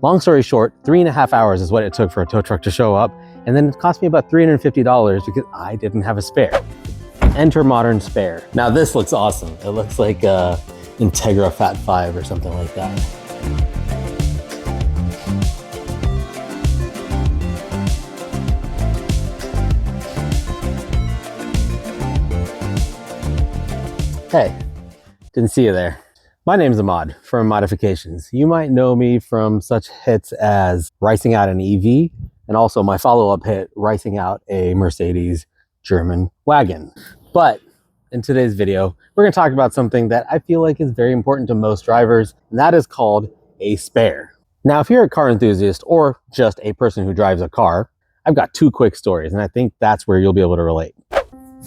Long story short, 3.5 hours is what it took for a tow truck to show up, and then it cost me about $350 because I didn't have a spare. Enter modern spare. Now this looks awesome. It looks like a Integra Fat 5 or something like that. Hey, didn't see you there. My name's Ahmad from Modifications. You might know me from such hits as ricing out an EV and also my follow-up hit, ricing out a Mercedes German wagon. But in today's video, we're going to talk about something that I feel like is very important to most drivers, and that is called a spare. Now, if you're a car enthusiast or just a person who drives a car, I've got two quick stories, and I think that's where you'll be able to relate.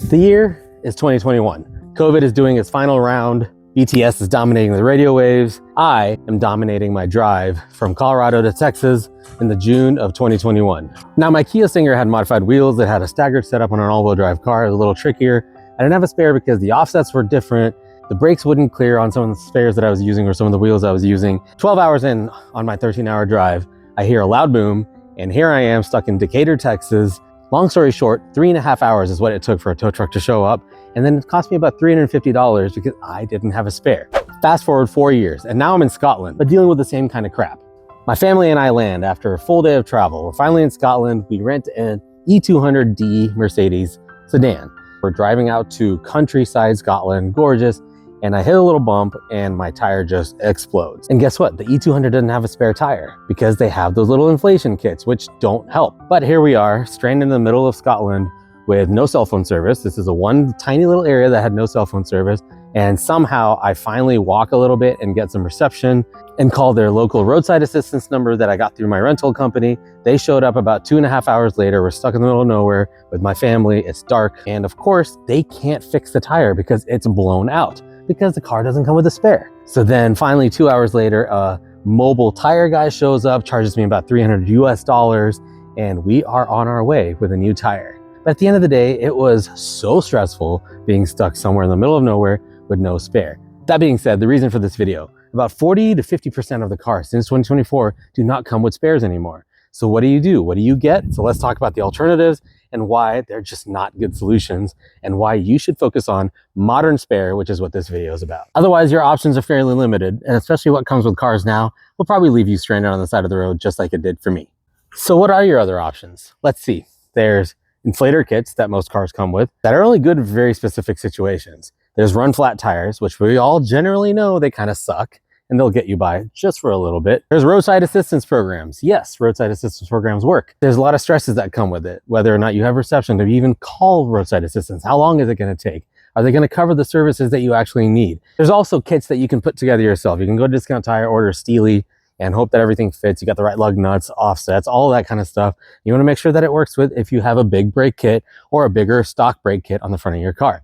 The year is 2021. COVID is doing its final round. BTS is dominating the radio waves. I am dominating my drive from Colorado to Texas in the June of 2021. Now, my Kia Stinger had modified wheels that had a staggered setup on an all-wheel drive car. It was a little trickier. I didn't have a spare because the offsets were different. The brakes wouldn't clear on some of the spares that I was using or some of the wheels I was using. 12 hours in on my 13-hour drive, I hear a loud boom, and here I am stuck in Decatur, Texas. Long story short, 3.5 hours is what it took for a tow truck to show up, and then it cost me about $350 because I didn't have a spare. Fast forward 4 years, and now I'm in Scotland, but dealing with the same kind of crap. My family and I land after a full day of travel. We're finally in Scotland. We rent an E400D Mercedes sedan. We're driving out to countryside Scotland, gorgeous, and I hit a little bump and my tire just explodes. And guess what? The E400 doesn't have a spare tire because they have those little inflation kits, which don't help. But here we are, stranded in the middle of Scotland with no cell phone service. This is one tiny little area that had no cell phone service. And somehow I finally walk a little bit and get some reception and call their local roadside assistance number that I got through my rental company. They showed up about 2.5 hours later. We're stuck in the middle of nowhere with my family. It's dark. And of course, they can't fix the tire because it's blown out, because the car doesn't come with a spare. So then finally 2 hours later, a mobile tire guy shows up, charges me about $300 US, and we are on our way with a new tire. But at the end of the day, it was so stressful being stuck somewhere in the middle of nowhere with no spare. That being said, the reason for this video, about 40 to 50% of the cars since 2024 do not come with spares anymore. So what do you do? What do you get? So let's talk about the alternatives and why they're just not good solutions, and why you should focus on modern spare, which is what this video is about. Otherwise, your options are fairly limited, and especially what comes with cars now will probably leave you stranded on the side of the road just like it did for me. So what are your other options? Let's see. There's inflator kits that most cars come with that are only good in very specific situations. There's run flat tires, which we all generally know they kind of suck, and they'll get you by just for a little bit. There's roadside assistance programs. Yes, roadside assistance programs work. There's a lot of stresses that come with it, whether or not you have reception to even call roadside assistance. How long is it going to take? Are they going to cover the services that you actually need? There's also kits that you can put together yourself. You can go to Discount Tire, order Steely, and hope that everything fits. You got the right lug nuts, offsets, all that kind of stuff. You want to make sure that it works with if you have a big brake kit or a bigger stock brake kit on the front of your car.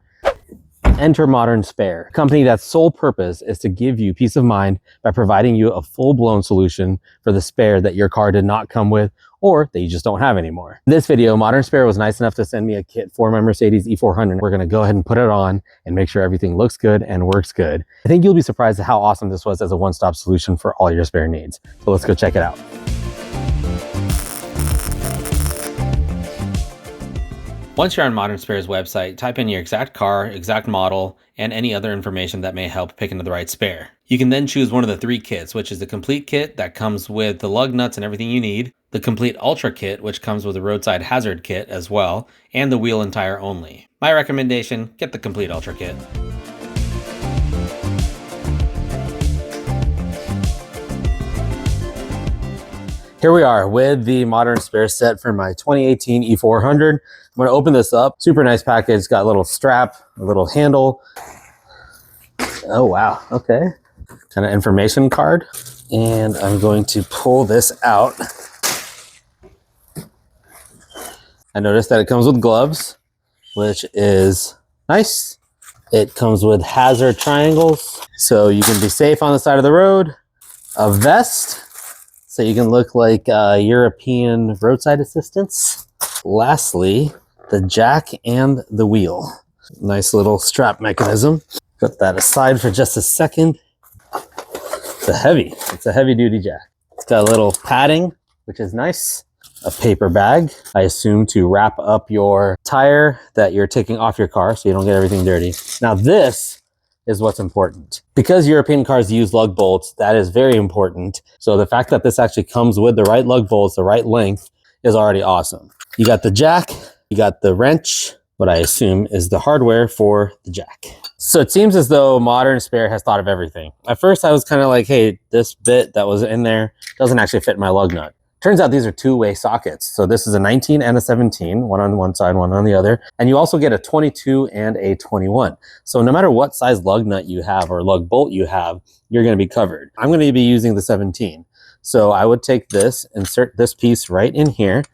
Enter Modern Spare, a company that's sole purpose is to give you peace of mind by providing you a full-blown solution for the spare that your car did not come with or that you just don't have anymore. In this video, Modern Spare was nice enough to send me a kit for my Mercedes E400. We're going to go ahead and put it on and make sure everything looks good and works good. I think you'll be surprised at how awesome this was as a one-stop solution for all your spare needs. So let's go check it out. Once you're on Modern Spare's website, type in your exact car, exact model, and any other information that may help pick into the right spare. You can then choose one of the three kits, which is the complete kit that comes with the lug nuts and everything you need, the complete ultra kit, which comes with a roadside hazard kit as well, and the wheel and tire only. My recommendation, get the complete ultra kit. Here we are with the Modern Spare set for my 2018 E400. I'm going to open this up. Super nice package. It's got a little strap, a little handle. Oh, wow. Okay. Kind of information card. And I'm going to pull this out. I noticed that it comes with gloves, which is nice. It comes with hazard triangles, so you can be safe on the side of the road. A vest, so you can look like European roadside assistance. Lastly, the jack and the wheel. Nice little strap mechanism. Put that aside for just a second. It's a heavy duty jack. It's got a little padding, which is nice. A paper bag, I assume, to wrap up your tire that you're taking off your car so you don't get everything dirty. Now this is what's important. Because European cars use lug bolts, that is very important. So the fact that this actually comes with the right lug bolts, the right length, is already awesome. You got the jack, you got the wrench, what I assume is the hardware for the jack. So it seems as though Modern Spare has thought of everything. At first I was kind of like, hey, this bit that was in there doesn't actually fit my lug nut. Turns out these are two-way sockets. So this is a 19 and a 17, one on one side, one on the other. And you also get a 22 and a 21. So no matter what size lug nut you have or lug bolt you have, you're gonna be covered. I'm gonna be using the 17. So I would take this, insert this piece right in here.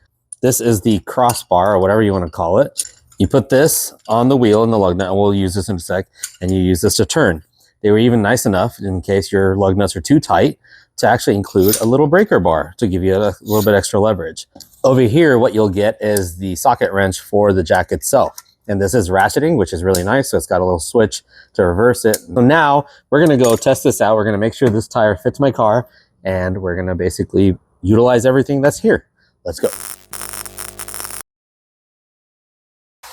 This is the crossbar or whatever you wanna call it. You put this on the wheel in the lug nut, and we'll use this in a sec, and you use this to turn. They were even nice enough, in case your lug nuts are too tight, to actually include a little breaker bar to give you a little bit extra leverage. Over here, what you'll get is the socket wrench for the jack itself. And this is ratcheting, which is really nice. So it's got a little switch to reverse it. So now we're gonna go test this out. We're gonna make sure this tire fits my car, and we're gonna basically utilize everything that's here. Let's go.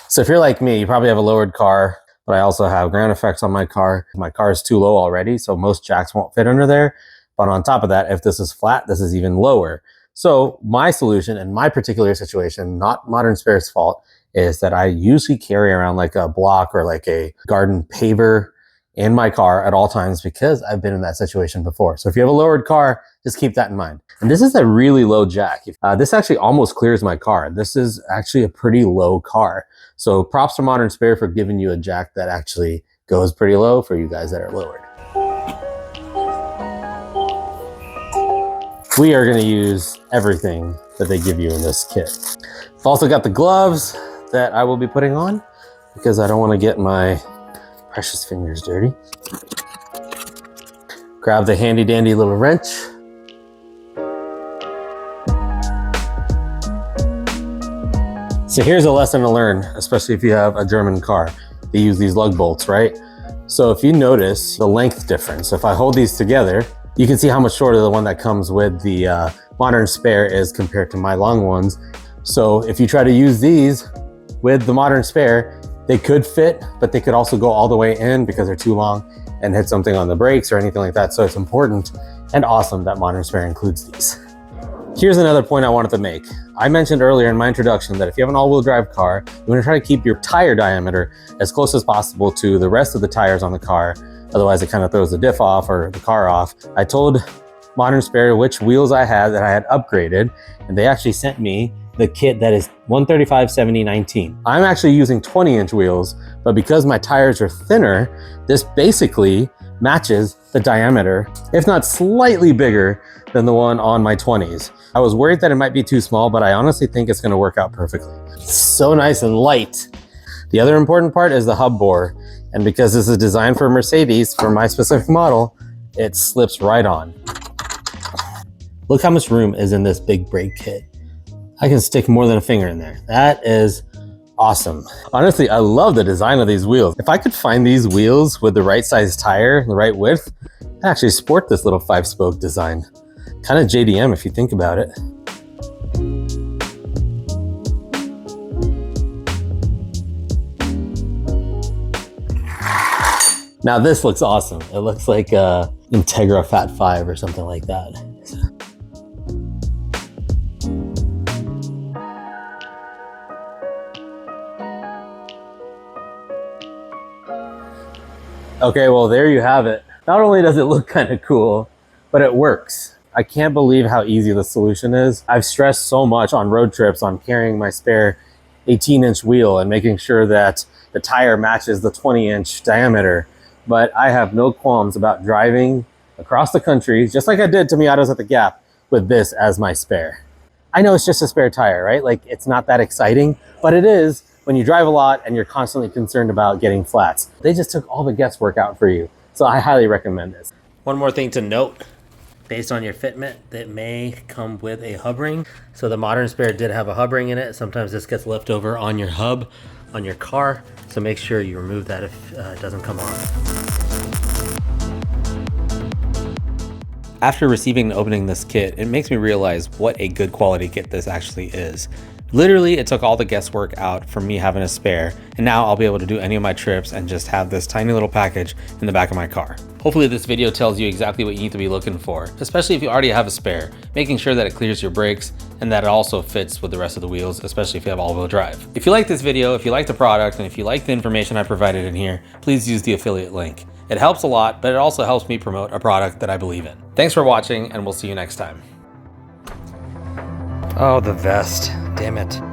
So if you're like me, you probably have a lowered car, but I also have ground effects on my car. My car is too low already, so most jacks won't fit under there. But on top of that, if this is flat, this is even lower. So my solution in my particular situation, not Modern Spare's fault, is that I usually carry around like a block or like a garden paver in my car at all times because I've been in that situation before. So if you have a lowered car, just keep that in mind. And this is a really low jack. This actually almost clears my car. This is actually a pretty low car. So props to Modern Spare for giving you a jack that actually goes pretty low for you guys that are lowered. We are going to use everything that they give you in this kit. I've also got the gloves that I will be putting on because I don't want to get my precious fingers dirty. Grab the handy dandy little wrench. So here's a lesson to learn, especially if you have a German car. They use these lug bolts, right? So if you notice the length difference, if I hold these together, you can see how much shorter the one that comes with the Modern Spare is compared to my long ones. So if you try to use these with the Modern Spare, they could fit, but they could also go all the way in because they're too long and hit something on the brakes or anything like that. So it's important and awesome that Modern Spare includes these. Here's another point I wanted to make. I mentioned earlier in my introduction that if you have an all-wheel drive car, you want to try to keep your tire diameter as close as possible to the rest of the tires on the car. Otherwise, it kind of throws the diff off or the car off. I told Modern Spare which wheels I had that I had upgraded, and they actually sent me the kit that is 135/70/19. I'm actually using 20-inch wheels, but because my tires are thinner, this basically matches the diameter, if not slightly bigger than the one on my 20s. I was worried that it might be too small, but I honestly think it's gonna work out perfectly. So nice and light. The other important part is the hub bore. And because this is designed for Mercedes, for my specific model, it slips right on. Look how much room is in this big brake kit. I can stick more than a finger in there. That is awesome. Honestly, I love the design of these wheels. If I could find these wheels with the right size tire, the right width, I'd actually sport this little 5-spoke design. Kind of JDM if you think about it. Now this looks awesome. It looks like a Integra Fat 5 or something like that. Okay, well there you have it. Not only does it look kind of cool, but it works. I can't believe how easy the solution is. I've stressed so much on road trips on carrying my spare 18-inch wheel and making sure that the tire matches the 20-inch diameter. But I have no qualms about driving across the country, just like I did to Miatas at the Gap, with this as my spare. I know it's just a spare tire, right? Like, it's not that exciting, but it is when you drive a lot and you're constantly concerned about getting flats. They just took all the guesswork out for you. So I highly recommend this. One more thing to note, based on your fitment, that may come with a hub ring. So the Modern Spare did have a hub ring in it. Sometimes this gets left over on your hub on your car, so make sure you remove that if it doesn't come off. After receiving and opening this kit, it makes me realize what a good quality kit this actually is. Literally, it took all the guesswork out from me having a spare, and now I'll be able to do any of my trips and just have this tiny little package in the back of my car. Hopefully this video tells you exactly what you need to be looking for, especially if you already have a spare, making sure that it clears your brakes and that it also fits with the rest of the wheels, especially if you have all-wheel drive. If you like this video, if you like the product, and if you like the information I provided in here, please use the affiliate link. It helps a lot, but it also helps me promote a product that I believe in. Thanks for watching, and we'll see you next time. Oh, the vest. Damn it.